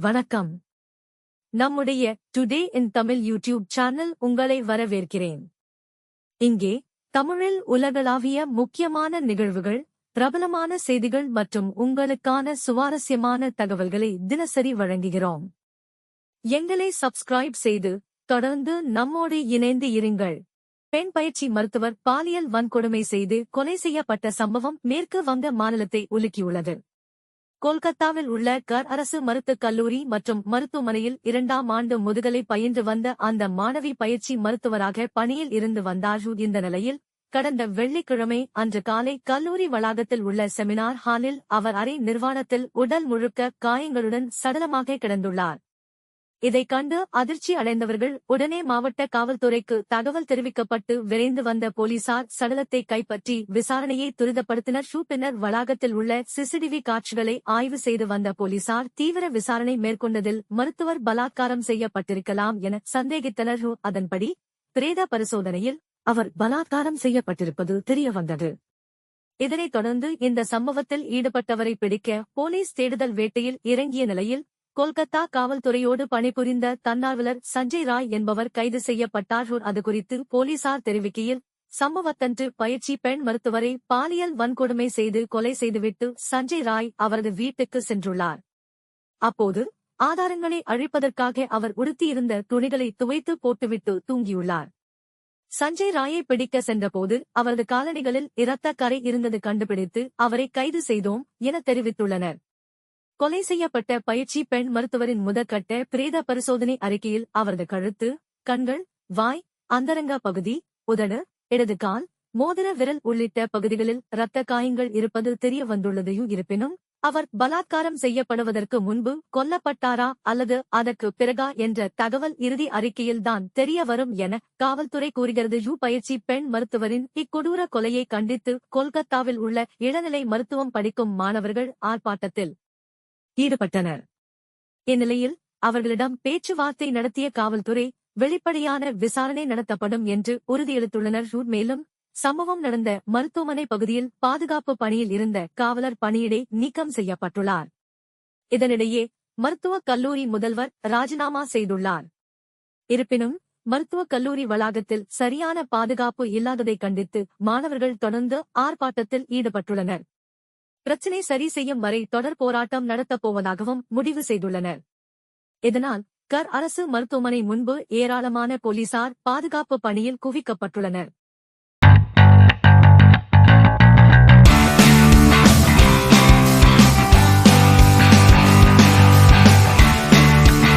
வணக்கம். நம்முடைய today in Tamil YouTube channel உங்களை வரவேற்கிறேன். இங்கே தமிழில் உலகளாவிய முக்கியமான நிகழ்வுகள், பிரபலமான செய்திகள் மற்றும் உங்களுக்கான சுவாரஸ்யமான தகவல்களை தினசரி வழங்குகிறோம். எங்களை சப்ஸ்கிரைப் செய்து தொடர்ந்து நம்மோடு இணைந்து இருங்கள். பெண் பயிற்சி மருத்துவர் பாலியல் வன்கொடுமை செய்து கொலை செய்யப்பட்ட சம்பவம் மேற்கு வங்க மாநிலத்தை உலுக்கியுள்ளது. கொல்கத்தாவில் உள்ள கர் அரசு மருத்துவக் கல்லூரி மற்றும் மருத்துவமனையில் 2ஆம் ஆண்டு முதுகலை பயின்று வந்த அந்த மாணவி பயிற்சி மருத்துவராக பணியில் இருந்து வந்தார். இந்த நிலையில் கடந்த வெள்ளிக்கிழமை அன்று காலை கல்லூரி வளாகத்தில் உள்ள செமினார் ஹாலில் அவர் அறை நிர்வாணத்தில் உடல் முழுக்க காயங்களுடன் சடலமாக கிடந்துள்ளார். இதைக் கண்டு அதிர்ச்சி அடைந்தவர்கள் உடனே மாவட்ட காவல்துறைக்கு தகவல் தெரிவிக்கப்பட்டு விரைந்து வந்த போலீசார் சடலத்தை கைப்பற்றி விசாரணையை துரிதப்படுத்தினர். பின்னர் வளாகத்தில் உள்ள சிசிடிவி காட்சிகளை ஆய்வு செய்து வந்த போலீசார் தீவிர விசாரணை மேற்கொண்டதில் மருத்துவர் பலாத்காரம் செய்யப்பட்டிருக்கலாம் என சந்தேகித்தனர். அதன்படி பிரேத பரிசோதனையில் அவர் பலாத்காரம் செய்யப்பட்டிருப்பது தெரியவந்தது. இதனைத் தொடர்ந்து இந்த சம்பவத்தில் ஈடுபட்டவரை பிடிக்க போலீஸ் தேடுதல் வேட்டையில் இறங்கிய நிலையில் கொல்கத்தா காவல்துறையோடு பணிபுரிந்த தன்னார்வலர் சஞ்சய் ராய் என்பவர் கைது செய்யப்பட்டார். அதுகுறித்து போலீசார் தெரிவிக்கையில், சம்பவத்தன்று பயிற்சி பெண் மருத்துவரை பாலியல் வன்கொடுமை செய்து கொலை செய்துவிட்டு சஞ்சய் ராய் அவரது வீட்டுக்கு சென்றுள்ளார். அப்போது ஆதாரங்களை அழிப்பதற்காக அவர் உடுத்தியிருந்த துணிகளை துவைத்து போட்டுவிட்டு தூங்கியுள்ளார். சஞ்சய் ராயை பிடிக்க சென்றபோது அவரது காலணிகளில் இரத்த கறை இருந்தது கண்டுபிடித்து அவரை கைது செய்தோம் என தெரிவித்துள்ளனர். கொலை செய்யப்பட்ட பயிற்சி பெண் மருத்துவரின் முதற்கட்ட பிரேத பரிசோதனை அறிக்கையில் அவரது கழுத்து, கண்கள், வாய், அந்தரங்க பகுதி, உதடு, இடது கால், மோதிர விரல் உள்ளிட்ட பகுதிகளில் இரத்த காயங்கள் இருப்பது தெரிய வந்துள்ளது. இருப்பினும் அவர் பலாத்காரம் செய்யப்படுவதற்கு முன்பு கொல்லப்பட்டாரா அல்லது அதற்கு பிறகா என்ற தகவல் இறுதி அறிக்கையில்தான் தெரிய வரும் என காவல்துறை கூறுகிறது. பயிற்சி பெண் மருத்துவரின் இக்கொடூர கொலையை கண்டித்து கொல்கத்தாவில் உள்ள இளநிலை மருத்துவம் படிக்கும் மாணவர்கள் ஆர்ப்பாட்டத்தில் ஈடுபட்டனர். இந்நிலையில் அவர்களிடம் பேச்சுவார்த்தை நடத்திய காவல்துறை வெளிப்படையான விசாரணை நடத்தப்படும் என்று உறுதியளித்துள்ளனர். மேலும் சம்பவம் நடந்த மருத்துவமனை பகுதியில் பாதுகாப்பு பணியில் இருந்த காவலர் பணியிடை நீக்கம் செய்யப்பட்டுள்ளார். இதனிடையே மருத்துவக் கல்லூரி முதல்வர் ராஜினாமா செய்துள்ளார். இருப்பினும் மருத்துவக் கல்லூரி வளாகத்தில் சரியான பாதுகாப்பு இல்லாததை கண்டித்து மாணவர்கள் தொடர்ந்து ஆர்ப்பாட்டத்தில் ஈடுபட்டுள்ளனர். பிரச்சினை சரி செய்யும் வரை தொடர் போராட்டம் நடத்தப் போவதாகவும் முடிவு செய்துள்ளனர். இதனால் கர் அரசு மருத்துவமனை முன்பு ஏராளமான போலீசார் பாதுகாப்பு பணியில் குவிக்கப்பட்டுள்ளனர்.